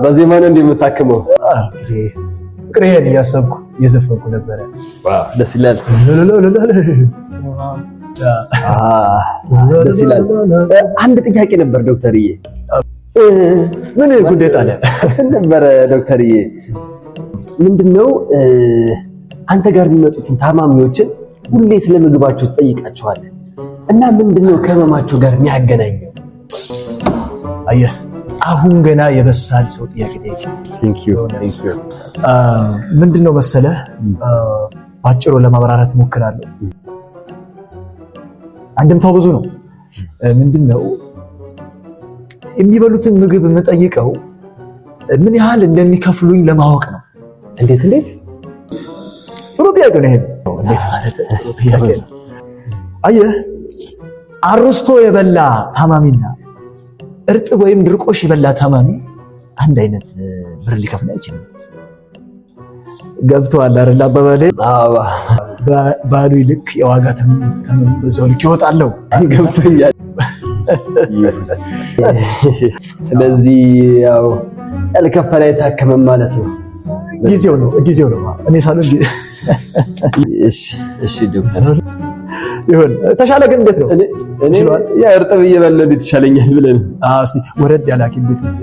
በዜማ ነው እንደምታከመው ፍቅሬን እያሰብኩ እየዘፈንኩ ነበረ። ደስ ይላል። ደስ ይላል። አንድ ጥያቄ ነበር ዶክተርዬ። ምን ጉዳይ ጣለ ነበር ዶክተርዬ? ምንድነው አንተ ጋር የሚመጡትን ታማሚዎችን ሁሌ ስለ ምግባቸው ትጠይቃቸዋለህ እና ምንድነው ከህመማቸው ጋር የሚያገናኘው? አየህ አሁን ገና የበሳል ሰው ጥያቄ ጠይቅ። ቴንክ ዩ ምንድነው መሰለህ ባጭሩ ለማብራራት እሞክራለሁ። አንድምታው ብዙ ነው። ምንድነው የሚበሉትን ምግብ የምጠይቀው ምን ያህል እንደሚከፍሉኝ ለማወቅ ነው። እንዴት ጥሩ ጥያቄ ነው ይሄ። እንዴት ማለት ጥሩ ጥያቄ ነው። አየህ አርስቶ የበላ ታማሚና እርጥብ ወይም ድርቆሽ የበላ ታማሚ አንድ አይነት ብር ሊከፍል አይችልም። ገብቶሃል አይደል አባባሌ? አዎ ባሉ ልክ የዋጋ ተመን በዛው ልክ ይወጣለው። ገብቶኛል። ስለዚህ ያው ያልከፈለ አይታከምም ማለት ነው። ጊዜው ነው እኔ ሳልል እሺ ዶክተር ይሁን። ተሻለ ግን እንዴት ነው? እኔ ያ እርጥብ እየበላሁ ይሻለኛል ብለን እስቲ ወረድ ያለ ሐኪም ቤት ነው።